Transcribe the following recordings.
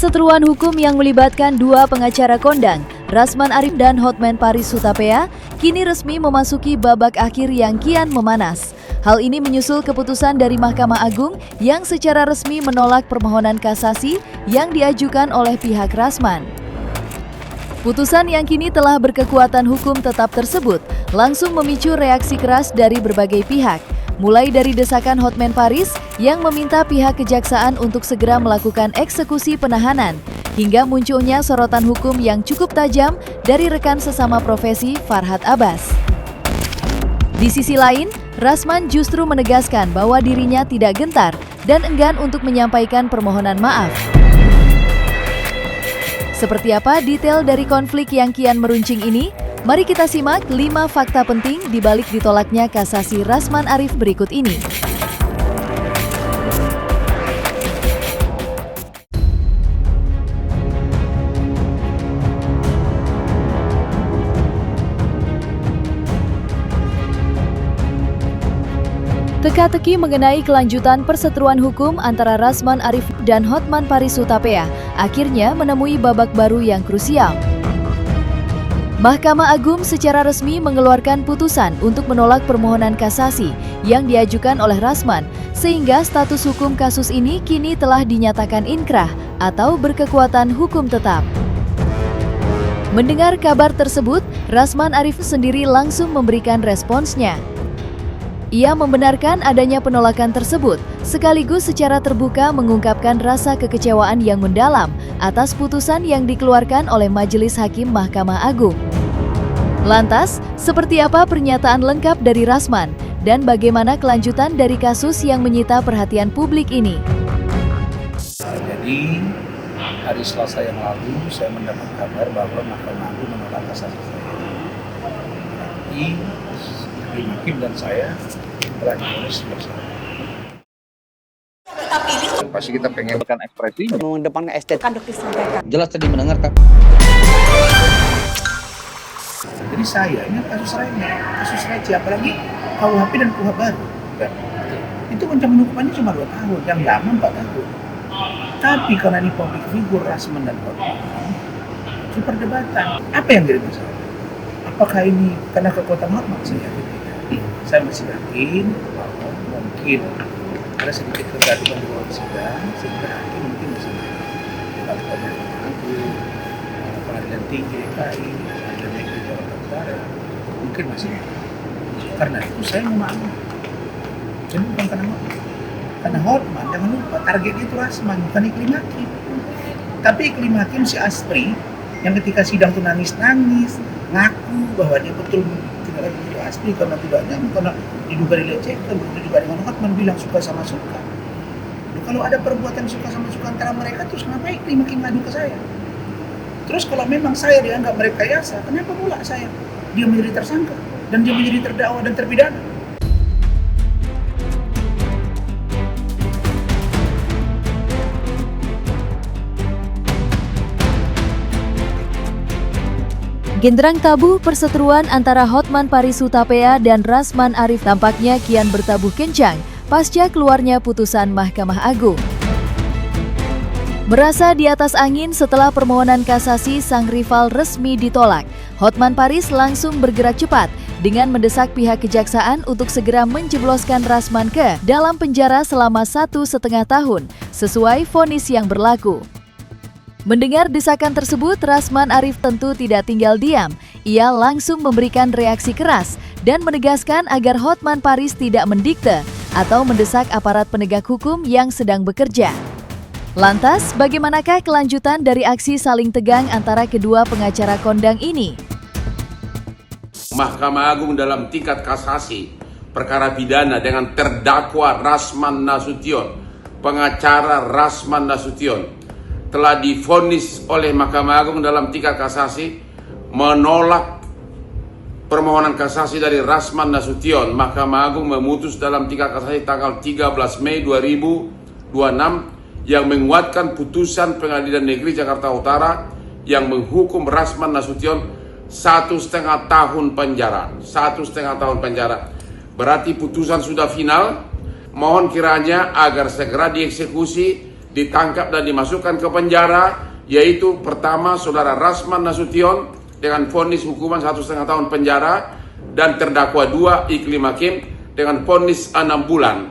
Perseteruan hukum yang melibatkan dua pengacara kondang, Rasman Arif dan Hotman Paris Hutapea, kini resmi memasuki babak akhir yang kian memanas. Hal ini menyusul keputusan dari Mahkamah Agung yang secara resmi menolak permohonan kasasi yang diajukan oleh pihak Rasman. Putusan yang kini telah berkekuatan hukum tetap tersebut langsung memicu reaksi keras dari berbagai pihak, mulai dari desakan Hotman Paris yang meminta pihak kejaksaan untuk segera melakukan eksekusi penahanan, hingga munculnya sorotan hukum yang cukup tajam dari rekan sesama profesi Farhad Abbas. Di sisi lain, Rasman justru menegaskan bahwa dirinya tidak gentar dan enggan untuk menyampaikan permohonan maaf. Seperti apa detail dari konflik yang kian meruncing ini? Mari kita simak 5 fakta penting di balik ditolaknya kasasi Rasman Arif berikut ini. Teka-teki mengenai kelanjutan perseteruan hukum antara Rasman Arif dan Hotman Paris Hutapea akhirnya menemui babak baru yang krusial. Mahkamah Agung secara resmi mengeluarkan putusan untuk menolak permohonan kasasi yang diajukan oleh Rasman, sehingga status hukum kasus ini kini telah dinyatakan inkrah atau berkekuatan hukum tetap. Mendengar kabar tersebut, Rasman Arif sendiri langsung memberikan responsnya. Ia membenarkan adanya penolakan tersebut, sekaligus secara terbuka mengungkapkan rasa kekecewaan yang mendalam atas putusan yang dikeluarkan oleh Majelis Hakim Mahkamah Agung. Lantas, seperti apa pernyataan lengkap dari Rasman dan bagaimana kelanjutan dari kasus yang menyita perhatian publik ini? Jadi, hari Selasa yang lalu saya mendapat kabar bahwa Mahkamah Agung menolak kasasi saya. Berarti Hakim dan saya telah divonis bersalah. Pasti kita pengen ekspresi mengedepankan estetika. jelas tadi mendengar Kak. Jadi saya ini kasus receh, apalagi KUHP dan KUHP baru. Itu ancaman hukumannya cuma 2 tahun, yang lama 4 tahun. Tapi karena ini public figure Rasman dan Hotman, itu perdebatan. Apa yang jadi masalah? Apakah ini karena kekuatan Hotman? Saya masih yakin bahwa mungkin ada sedikit kegaduhan di ruang sidang sehingga hakim mungkin bisa melakukan Agung, Pengadilan Tinggi DKI, Pengadilan Negeri Jakarta Utara, mungkin masih. Karena itu saya memahami. Jadi bukan karena Hotman. Karena Hotman, jangan lupa targetnya itu Rasman, bukan Iklim Hakim. Tapi Iklim Hakim si Aspri yang ketika sidang itu nangis-nangis, ngaku bahwa dia betul tidak lagi jadi Aspri karena tidak nyaman, karena diduga dilecehkan. Begitu juga dengan Hotman bilang suka sama suka. Kalau ada perbuatan suka sama suka antara mereka, terus kenapa Iklim Hakim ngadu ke saya? Terus kalau memang saya dianggap merekayasa, kenapa pula dia menjadi tersangka dan dia menjadi terdakwa dan terpidana? Genderang tabu perseteruan antara Hotman Paris Hutapea dan Rasman Arif tampaknya kian bertabuh kencang pasca keluarnya putusan Mahkamah Agung. Merasa di atas angin setelah permohonan kasasi sang rival resmi ditolak, Hotman Paris langsung bergerak cepat dengan mendesak pihak kejaksaan untuk segera menjebloskan Rasman ke dalam penjara selama 1,5 tahun sesuai vonis yang berlaku. Mendengar desakan tersebut, Rasman Arif tentu tidak tinggal diam. Ia langsung memberikan reaksi keras dan menegaskan agar Hotman Paris tidak mendikte atau mendesak aparat penegak hukum yang sedang bekerja. Lantas, bagaimanakah kelanjutan dari aksi saling tegang antara kedua pengacara kondang ini? Mahkamah Agung dalam tingkat kasasi perkara pidana dengan terdakwa Rasman Nasution, pengacara Rasman Nasution, telah divonis oleh Mahkamah Agung dalam tingkat kasasi menolak permohonan kasasi dari Rasman Nasution. Mahkamah Agung memutus dalam tingkat kasasi tanggal 13 Mei 2026 yang menguatkan putusan Pengadilan Negeri Jakarta Utara yang menghukum Rasman Nasution 1,5 tahun penjara. 1,5 tahun penjara. Berarti putusan sudah final. Mohon kiranya agar segera dieksekusi ditangkap dan dimasukkan ke penjara, yaitu pertama saudara Rasman Nasution dengan vonis hukuman 1,5 tahun penjara, dan terdakwa 2 Iklim Hakim dengan vonis 6 bulan.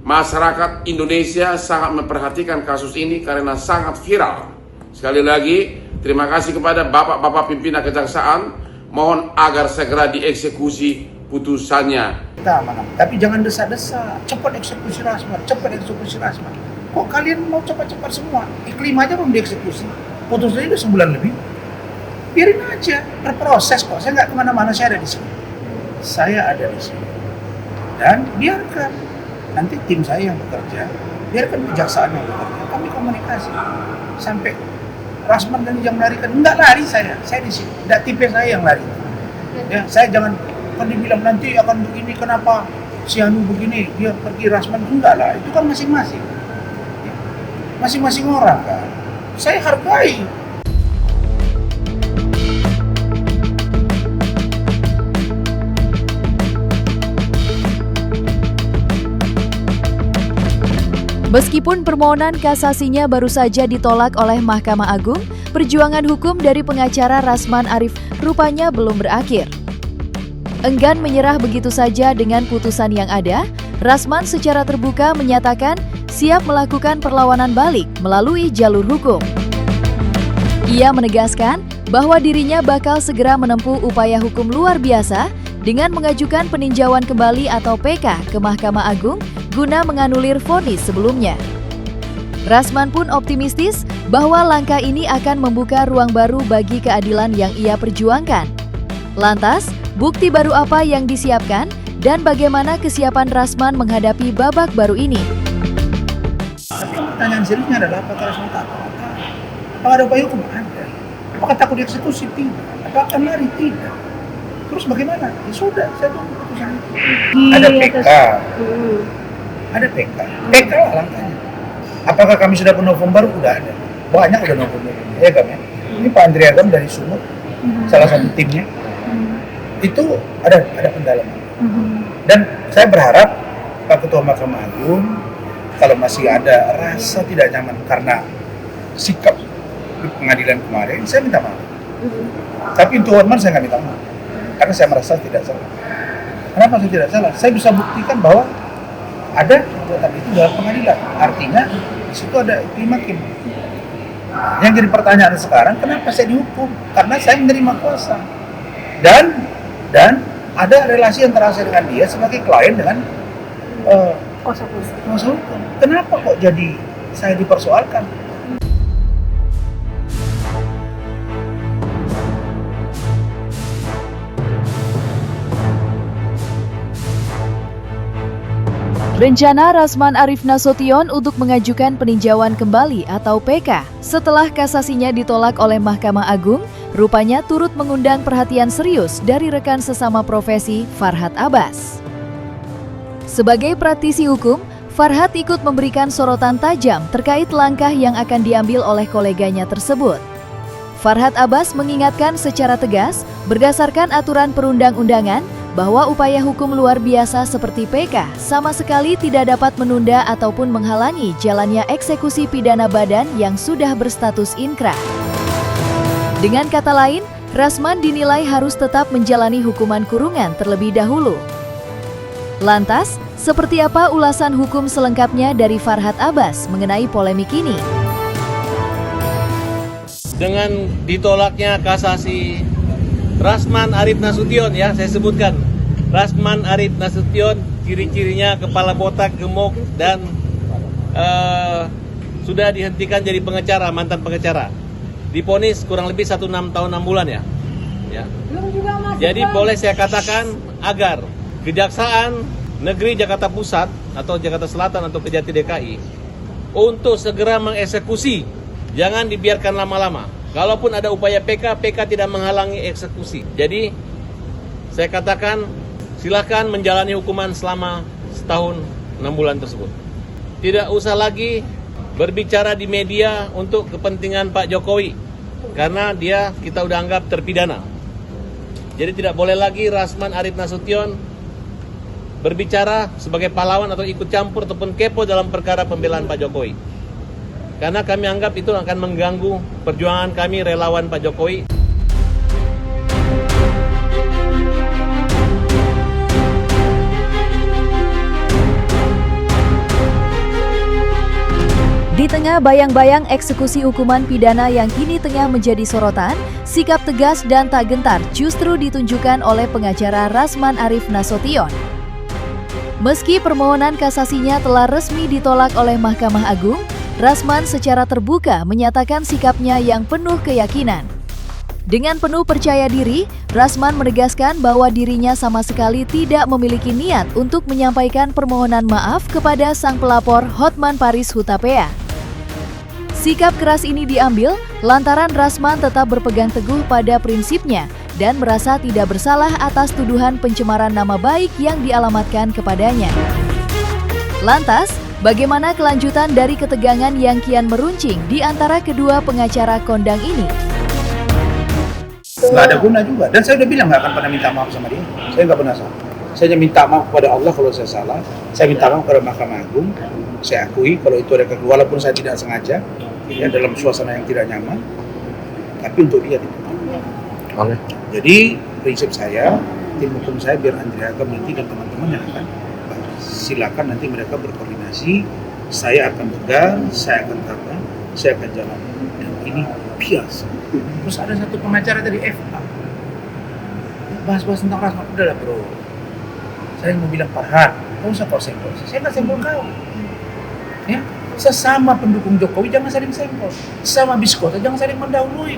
Masyarakat Indonesia sangat memperhatikan kasus ini karena sangat viral. Sekali lagi, terima kasih kepada bapak-bapak pimpinan kejaksaan. Mohon agar segera dieksekusi putusannya. Tapi jangan desa-desa, cepat eksekusi Rasman, cepat eksekusi Rasman. Kok kalian mau cepat-cepat semua? Iklim aja belum dieksekusi, putusnya itu sebulan lebih. Biarin aja, berproses kok. Saya nggak kemana-mana, saya ada di sini. Saya ada di sini. Dan biarkan nanti tim saya yang bekerja, biarkan kejaksaan yang bekerja. Kami komunikasi sampai Rasman dan yang melarikan. Enggak lari saya di sini. Enggak tipe saya yang lari. Ya, saya jangan kan dibilang nanti akan begini, kenapa si Anu begini, dia pergi Rasman. Enggak lah, itu kan masing-masing. Ya, masing-masing orang kan. Saya hargai. Meskipun permohonan kasasinya baru saja ditolak oleh Mahkamah Agung, perjuangan hukum dari pengacara Rasman Arif rupanya belum berakhir. Enggan menyerah begitu saja dengan putusan yang ada, Rasman secara terbuka menyatakan siap melakukan perlawanan balik melalui jalur hukum. Ia menegaskan bahwa dirinya bakal segera menempuh upaya hukum luar biasa dengan mengajukan peninjauan kembali atau PK ke Mahkamah Agung guna menganulir vonis sebelumnya. Rasman pun optimistis bahwa langkah ini akan membuka ruang baru bagi keadilan yang ia perjuangkan. Lantas, bukti baru apa yang disiapkan dan bagaimana kesiapan Rasman menghadapi babak baru ini? Tapi pertanyaan seriusnya adalah apakah Rasman takut? Apakah ada upaya hukum? Ada. Apakah takut dieksekusi? Tidak. Apakah akan lari? Tidak. Terus bagaimana? Ya sudah, saya tunggu keputusan itu. Ada PK. Ada PK. PK lah langkahnya. Apakah kami sudah penuh form baru? Udah ada. Banyak udah penuh form baru. Ya kan ya? Ini Pak Andri Agam dari Sumut, salah satu timnya. Itu ada pendalaman. Dan saya berharap Pak Ketua Mahkamah Agung kalau masih ada rasa tidak nyaman karena sikap di pengadilan kemarin, saya minta maaf. Tapi untuk Hotman saya nggak minta maaf. Karena saya merasa tidak salah. Kenapa saya tidak salah? Saya bisa buktikan bahwa ada perbuatan itu dalam pengadilan. Artinya di situ ada Iklim Hakim. Yang jadi pertanyaan sekarang, kenapa saya dihukum? Karena saya menerima kuasa. Dan ada relasi antara saya dengan dia sebagai klien dengan kuasa hukum. Kenapa kok jadi saya dipersoalkan? Rencana Rasman Arif Nasution untuk mengajukan peninjauan kembali atau PK setelah kasasinya ditolak oleh Mahkamah Agung rupanya turut mengundang perhatian serius dari rekan sesama profesi Farhad Abbas. Sebagai praktisi hukum, Farhad ikut memberikan sorotan tajam terkait langkah yang akan diambil oleh koleganya tersebut. Farhad Abbas mengingatkan secara tegas berdasarkan aturan perundang-undangan bahwa upaya hukum luar biasa seperti PK sama sekali tidak dapat menunda ataupun menghalangi jalannya eksekusi pidana badan yang sudah berstatus inkrah. Dengan kata lain, Rasman dinilai harus tetap menjalani hukuman kurungan terlebih dahulu. Lantas, seperti apa ulasan hukum selengkapnya dari Farhad Abbas mengenai polemik ini? Dengan ditolaknya kasasi Rasman Arif Nasution, ya saya sebutkan Rasman Arif Nasution, ciri-cirinya kepala botak, gemuk, dan sudah dihentikan jadi pengacara, mantan pengacara. Diponis kurang lebih 1 tahun 6 bulan ya. Jadi boleh saya katakan agar Kejaksaan Negeri Jakarta Pusat atau Jakarta Selatan atau Kejati DKI untuk segera mengeksekusi, jangan dibiarkan lama-lama. Kalaupun ada upaya PK, PK tidak menghalangi eksekusi. Jadi saya katakan silakan menjalani hukuman selama 1 tahun 6 bulan tersebut. Tidak usah lagi berbicara di media untuk kepentingan Pak Jokowi, karena dia kita udah anggap terpidana. Jadi tidak boleh lagi Rasman Arif Nasution berbicara sebagai pahlawan atau ikut campur ataupun kepo dalam perkara pembelaan Pak Jokowi. karena kami anggap itu akan mengganggu perjuangan kami relawan Pak Jokowi. Di tengah bayang-bayang eksekusi hukuman pidana yang kini tengah menjadi sorotan, sikap tegas dan tak gentar justru ditunjukkan oleh pengacara Rasman Arif Nasution. Meski permohonan kasasinya telah resmi ditolak oleh Mahkamah Agung, Rasman secara terbuka menyatakan sikapnya yang penuh keyakinan. Dengan penuh percaya diri, Rasman menegaskan bahwa dirinya sama sekali tidak memiliki niat untuk menyampaikan permohonan maaf kepada sang pelapor Hotman Paris Hutapea. Sikap keras ini diambil lantaran Rasman tetap berpegang teguh pada prinsipnya dan merasa tidak bersalah atas tuduhan pencemaran nama baik yang dialamatkan kepadanya. Lantas, bagaimana kelanjutan dari ketegangan yang kian meruncing di antara kedua pengacara kondang ini? Nggak ada guna juga. Dan saya udah bilang nggak akan pernah minta maaf sama dia. Saya nggak pernah salah. Saya hanya minta maaf kepada Allah kalau saya salah. Saya minta maaf kepada Mahkamah Agung. Saya akui kalau itu ada kegagalan, walaupun saya tidak sengaja, ya dalam suasana yang tidak nyaman. Tapi untuk dia tidak. Oke. Jadi prinsip saya, tim hukum saya biar Andrea Agam nanti dan teman-teman yang akan silakan nanti mereka berkoordinasi. Saya akan pegang, saya akan tata, saya akan jalan. Dan ini biasa. Terus ada satu pengacara dari FA bahas-bahas tentang Rasman. Udahlah bro, saya mau bilang Farhan, kau usah kau senggol. Saya nggak senggol kau. Ya, sesama pendukung Jokowi jangan saling senggol. Sesama biskota jangan saling mendahului.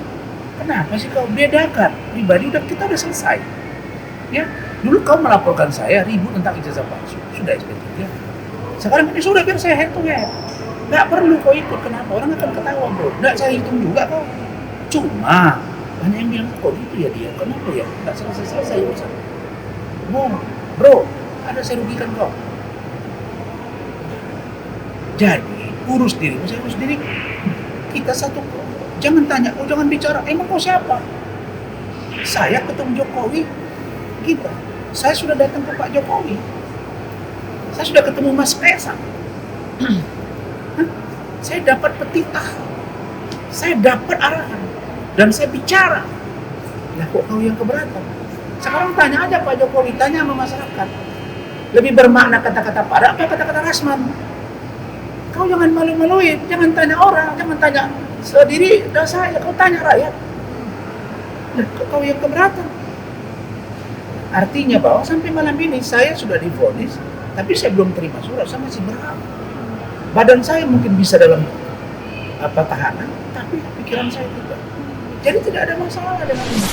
Kenapa sih kau bedakan? Pribadi kita udah selesai. Ya, dulu kau melaporkan saya ribut tentang ijazah palsu. Sudah SP3. Sekarang ini sudah biar saya head to head. Nggak perlu kau ikut. Kenapa? Orang akan ketawa bro. Nggak saya hitung juga kau. Cuma banyak yang bilang kok itu ya dia. Kenapa ya? Nggak selesai urusan. Bro, ada saya rugikan kau. Jadi urus diri, saya urus diri. Kita satu. Jangan tanya, jangan bicara. Emang kau siapa? Saya ketemu Jokowi. Kita. Saya sudah datang ke Pak Jokowi. Saya sudah ketemu Mas Kaisang. Saya dapat petitah. Saya dapat arahan. Dan saya bicara. Nah kok kau yang keberatan? Sekarang tanya aja Pak Jokowi, tanya sama masyarakat. Lebih bermakna kata-kata Pak, apa kata-kata Rasman? Kau jangan malu-maluin, jangan tanya orang, jangan tanya sendiri dan saya, kau tanya rakyat. Nah, kau yang keberatan. Artinya bahwa sampai malam ini saya sudah divonis, tapi saya belum terima surat, saya masih berhak. Badan saya mungkin bisa dalam tahanan, tapi pikiran saya tidak. Jadi tidak ada masalah dengan ini.